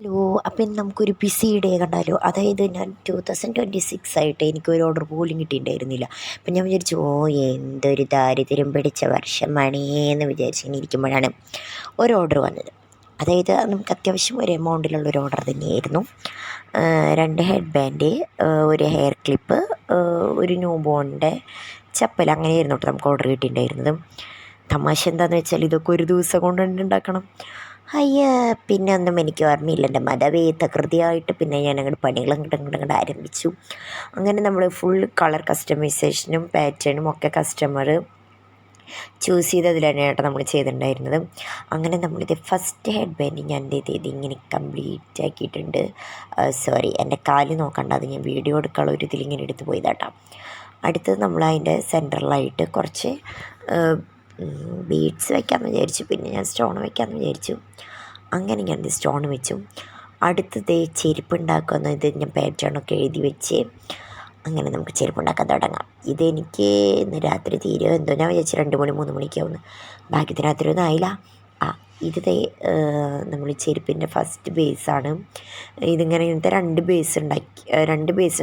Hello, അപ്പം ഇന്ന് നമുക്കൊരു ബിസി ഡേ കണ്ടാലോ. അതായത് ഞാൻ 2026 ആയിട്ട് എനിക്കൊരു ഓർഡർ പോലും കിട്ടിയിട്ടുണ്ടായിരുന്നില്ല. അപ്പം ഞാൻ വിചാരിച്ചു, എന്തൊരു ദാരിദ്ര്യം പിടിച്ച വർഷമാണേ എന്ന് വിചാരിച്ച് ഇങ്ങനെ ഇരിക്കുമ്പോഴാണ് ഒരു ഓർഡർ വന്നത്. അതായത് നമുക്ക് അത്യാവശ്യം ഒരു എമൗണ്ടിലുള്ള ഒരു ഓർഡർ തന്നെയായിരുന്നു. 2 ഹെഡ് ബാൻഡ്, ഒരു ഹെയർ ക്ലിപ്പ്, ഒരു ന്യൂ ബോണിൻ്റെ ചപ്പൽ, അങ്ങനെയായിരുന്നു കേട്ടോ നമുക്ക് ഓർഡർ കിട്ടിയിട്ടുണ്ടായിരുന്നത്. തമാശ എന്താണെന്ന് വെച്ചാൽ ഇതൊക്കെ ഒരു ദിവസം കൊണ്ട് തന്നെ ഉണ്ടാക്കണം. പിന്നെ ഒന്നും എനിക്ക് ഓർമ്മയില്ല. എൻ്റെ മതവേദകൃതിയായിട്ട് പിന്നെ ഞാൻ അങ്ങോട്ട് പണികൾ അങ്ങോട്ട് ആരംഭിച്ചു. അങ്ങനെ നമ്മൾ ഫുൾ കളർ കസ്റ്റമൈസേഷനും പാറ്റേണും ഒക്കെ കസ്റ്റമർ ചൂസ് ചെയ്തതിലാണ് കേട്ടോ നമ്മൾ ചെയ്തിട്ടുണ്ടായിരുന്നത്. അങ്ങനെ നമ്മളിത് ഫസ്റ്റ് ഹെഡ് ബാൻഡ് ഞാൻ എന്ത് ചെയ്ത് ഇങ്ങനെ കംപ്ലീറ്റ് ആക്കിയിട്ടുണ്ട്. സോറി, എൻ്റെ കാല് നോക്കണ്ട, അത് ഞാൻ വീഡിയോ എടുക്കാനുള്ള ഒരു ഇതിലിങ്ങനെ എടുത്ത് പോയതാട്ടോ. അടുത്തത് നമ്മൾ അതിൻ്റെ സെൻറ്ററിലായിട്ട് കുറച്ച് ബീഡ്സ് വയ്ക്കാമെന്ന് വിചാരിച്ചു. പിന്നെ ഞാൻ സ്റ്റോൺ വയ്ക്കാമെന്ന് വിചാരിച്ചു. അങ്ങനെ ഞാൻ സ്റ്റോൺ വെച്ചു. അടുത്തത് ചെരുപ്പ് ഉണ്ടാക്കുന്ന ഇത് ഞാൻ പാറ്റേണൊക്കെ എഴുതി വെച്ച് അങ്ങനെ നമുക്ക് ചെരുപ്പ് ഉണ്ടാക്കാൻ തുടങ്ങാം. ഇതെനിക്ക് ഇന്ന് രാത്രി തീരുമോ എന്തോ, ഞാൻ വിചാരിച്ചു 2 മണി 3 മണിക്കാവുന്നു. ബാക്കി രാത്രി ഒന്നും ആയില്ല. ഇത് നമ്മൾ ചെരുപ്പിൻ്റെ ഫസ്റ്റ് ബേസാണ്. ഇതിങ്ങനെ ഇങ്ങനത്തെ 2 ബേസ്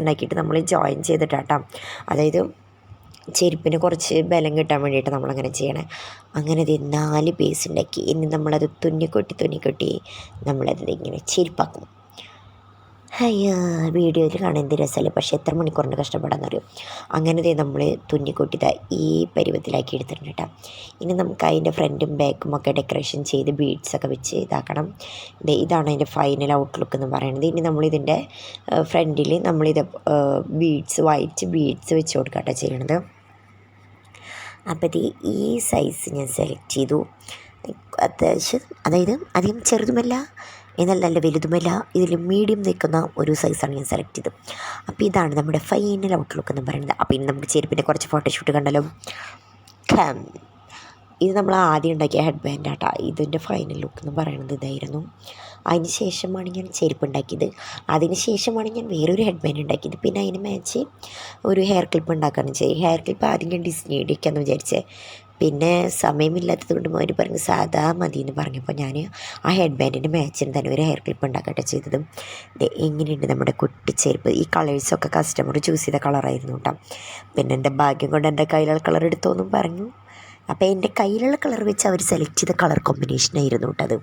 ഉണ്ടാക്കിയിട്ട് നമ്മൾ ജോയിൻ ചെയ്തിട്ടാട്ടോ. അതായത് ചെരുപ്പിന് കുറച്ച് ബലം കിട്ടാൻ വേണ്ടിയിട്ട് നമ്മളങ്ങനെ ചെയ്യണേ. അങ്ങനെ ഇത് 4 ബേസ് ഉണ്ടാക്കി. ഇനി നമ്മളത് തുന്നിക്കൊട്ടി നമ്മളത് ഇങ്ങനെ ചെരുപ്പാക്കും. വീഡിയോയിൽ കാണാൻ എന്ത് രസമല്ലേ, പക്ഷേ എത്ര മണിക്കൂറിൻ്റെ കഷ്ടപ്പെടാമെന്നറിയും. അങ്ങനെ നമ്മൾ തുന്നിക്കൊട്ടി ഈ പരുവത്തിലാക്കി എടുത്തിട്ടുണ്ട് കേട്ടോ. ഇനി നമുക്ക് അതിൻ്റെ ഫ്രണ്ടും ബാക്കും ഒക്കെ ഡെക്കറേഷൻ ചെയ്ത് ബീഡ്സൊക്കെ വെച്ച് ഇതാക്കണം. ഇതാണ് അതിൻ്റെ ഫൈനൽ ഔട്ട്ലുക്ക് എന്ന് പറയുന്നത്. ഇനി നമ്മളിതിൻ്റെ ഫ്രണ്ടിൽ നമ്മളിത് വൈറ്റ് ബീഡ്സ് വെച്ച് കൊടുക്കട്ടെ ചെയ്യണത്. അപ്പോൾ ഈ സൈസ് ഞാൻ സെലക്ട് ചെയ്തു. അത്യാവശ്യം, അതായത് അധികം ചെറുതുമല്ല എന്നാൽ നല്ല വലുതുമല്ല, ഇതിൽ മീഡിയം നിൽക്കുന്ന ഒരു സൈസാണ് ഞാൻ സെലക്ട് ചെയ്തത്. അപ്പോൾ ഇതാണ് നമ്മുടെ ഫൈനൽ ഔട്ട്ലുക്ക് എന്ന് പറയുന്നത്. അപ്പോൾ ഇനി നമുക്ക് ചെരുപ്പിൻ്റെ കുറച്ച് ഫോട്ടോഷൂട്ട് കണ്ടല്ലോ. ഇത് നമ്മൾ ആദ്യം ഉണ്ടാക്കിയ ഹെഡ് ബാൻഡ് ആട്ടോ. ഇതിൻ്റെ ഫൈനൽ ലുക്ക് എന്ന് പറയുന്നത് ഇതായിരുന്നു. അതിന് ശേഷമാണ് ഞാൻ ചെരുപ്പ് ഉണ്ടാക്കിയത്. അതിന് ശേഷമാണ് ഞാൻ വേറൊരു ഹെഡ് ബാൻഡ് ഉണ്ടാക്കിയത്. പിന്നെ അതിന് മാച്ച് ഒരു ഹെയർ ക്ലിപ്പ് ഉണ്ടാക്കുകയാണ് ചെയ്തത്. ഹെയർ ക്ലിപ്പ് ആദ്യം ഞാൻ ഡിസ്നി അടിക്കാമെന്ന് വിചാരിച്ചത്. പിന്നെ സമയമില്ലാത്തത് കൊണ്ട് അവർ പറഞ്ഞ് സാധാ മതി എന്ന് പറഞ്ഞപ്പോൾ ഞാൻ ആ ഹെഡ് ബാൻഡിൻ്റെ മാച്ചിന് തന്നെ ഒരു ഹെയർ ക്ലിപ്പ് ഉണ്ടാക്കട്ടെ ചെയ്തത്. എങ്ങനെയുണ്ട് നമ്മുടെ കുട്ടിച്ചെരുപ്പ്. ഈ കളേഴ്സൊക്കെ കസ്റ്റമർ ചൂസ് ചെയ്ത കളറായിരുന്നു കേട്ടോ. പിന്നെ എൻ്റെ ഭാഗ്യം കൊണ്ട് എൻ്റെ കയ്യിലുള്ള കളർ എടുത്തോന്നും പറഞ്ഞു. അപ്പോൾ എൻ്റെ കയ്യിലുള്ള കളർ വെച്ച് അവർ സെലക്ട് ചെയ്ത കളർ കോമ്പിനേഷനായിരുന്നു കേട്ടോ അത്.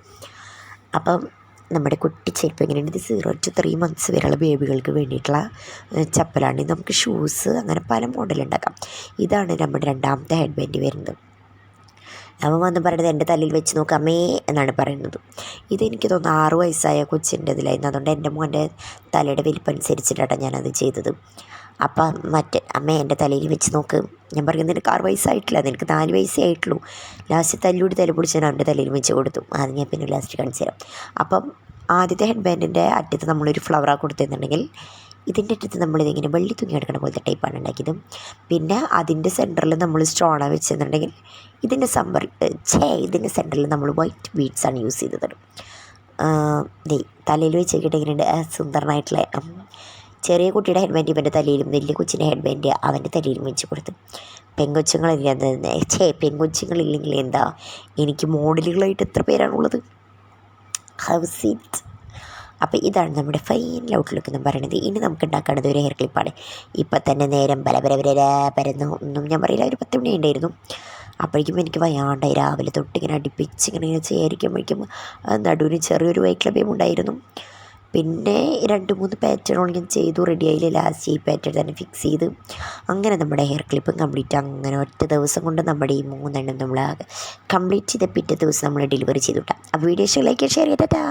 അപ്പം നമ്മുടെ കുട്ടിച്ചെരുപ്പ് എങ്ങനെയുണ്ട്. ഇത് 0 to 3 months വരെയുള്ള ബേബികൾക്ക് വേണ്ടിയിട്ടുള്ള ചപ്പലാണ്. നമുക്ക് ഷൂസ് അങ്ങനെ പല മോഡലുണ്ടാക്കാം. ഇതാണ് നമ്മുടെ രണ്ടാമത്തെ ഹെഡ് ബാൻഡ് വരുന്നത്. അവൻ വന്ന് പറയുന്നത് എൻ്റെ തലയിൽ വെച്ച് നോക്കാമേ എന്നാണ് പറയുന്നത്. ഇതെനിക്ക് തോന്നുന്നു 6 വയസ്സായ കൊച്ചിൻ്റെ ഇതിലായിരുന്നു. അതുകൊണ്ട് എൻ്റെ മോൻ്റെ തലയുടെ വലിപ്പം അനുസരിച്ചിട്ടാണ് ഞാനത് ചെയ്തത്. അപ്പം അമ്മ എൻ്റെ തലയിൽ വെച്ച് നോക്ക്. ഞാൻ പറയുന്നത് നിനക്ക് 6 വയസ്സായിട്ടില്ല, നിനക്ക് 4 വയസ്സേ ആയിട്ടുള്ളൂ. ലാസ്റ്റ് തല്ലൂടി തല പിടിച്ച് ഞാൻ അവൻ്റെ തലയിൽ വെച്ച് കൊടുത്തു. അത് ഞാൻ പിന്നെ ലാസ്റ്റ് കാണിച്ചു തരാം. അപ്പം ആദ്യത്തെ ഹെഡ് ബാൻഡിൻ്റെ അറ്റത്ത് നമ്മളൊരു ഫ്ലവറാണ് കൊടുത്തിരുന്നുണ്ടെങ്കിൽ ഇതിൻ്റെ അറ്റത്ത് നമ്മളിതിങ്ങനെ വെള്ളി തുണി എടുക്കണ പോലത്തെ ടൈപ്പാണ് ഉണ്ടാക്കിയത്. പിന്നെ അതിൻ്റെ സെൻറ്ററിൽ നമ്മൾ സ്റ്റോണ വെച്ചെന്നുണ്ടെങ്കിൽ ഇതിൻ്റെ സെൻറ്ററിൽ നമ്മൾ വൈറ്റ് ബീഡ്സാണ് യൂസ് ചെയ്തത്. തലയിൽ വെച്ച് കിട്ടിയിട്ടുണ്ട് സുന്ദരനായിട്ടുള്ള ചെറിയ കുട്ടിയുടെ ഹെഡ് ബാൻഡ് ഇവൻ്റെ തലയിലും വലിയ കൊച്ചിൻ്റെ ഹെഡ് ബാൻഡ് അവൻ്റെ തലയിലും വെച്ച് കൊടുത്തു. പെങ്കൊച്ചുങ്ങളില്ലെങ്കിൽ എന്താ, എനിക്ക് മോഡലുകളായിട്ട് എത്ര പേരാണുള്ളത്. House it. അപ്പോൾ ഇതാണ് നമ്മുടെ ഫൈനൽ ഔട്ട്ലുക്ക് എന്ന് പറയുന്നത്. ഇനി നമുക്ക് ഉണ്ടാക്കേണ്ടത് ഒരു ഹെയർ ക്ലിപ്പാണ്. ഇപ്പം തന്നെ നേരം പരന്നു ഒന്നും ഞാൻ പറയില്ല, ഒരു 10 മണി ഉണ്ടായിരുന്നു. അപ്പോഴേക്കും എനിക്ക് വയ്യാണ്ടായി. രാവിലെ തൊട്ട് ഇങ്ങനെ അടുപ്പിച്ച് ഇങ്ങനെ ചെയ്യാതിരിക്കുമ്പോഴേക്കും നടുവിന് ചെറിയൊരു വൈറ്റ് ലഭ്യം ഉണ്ടായിരുന്നു. പിന്നെ 2-3 പാറ്റേണുകൾ ഞാൻ ചെയ്തു, റെഡിയായില്ല. ലാസ്റ്റ് ഈ പാറ്റേൺ തന്നെ ഫിക്സ് ചെയ്ത് അങ്ങനെ നമ്മുടെ ഹെയർ ക്ലിപ്പും കംപ്ലീറ്റ്. അങ്ങനെ ഒറ്റ ദിവസം കൊണ്ട് നമ്മുടെ ഈ 3 എണ്ണം നമ്മൾ കംപ്ലീറ്റ് ചെയ്ത പിറ്റേ ദിവസം നമ്മൾ ഡെലിവറി ചെയ്തു വിട്ടാം. ആ വീഡിയോ ഇഷ്ടം ലൈക്ക് ഷെയർ ചെയ്തിട്ടാ.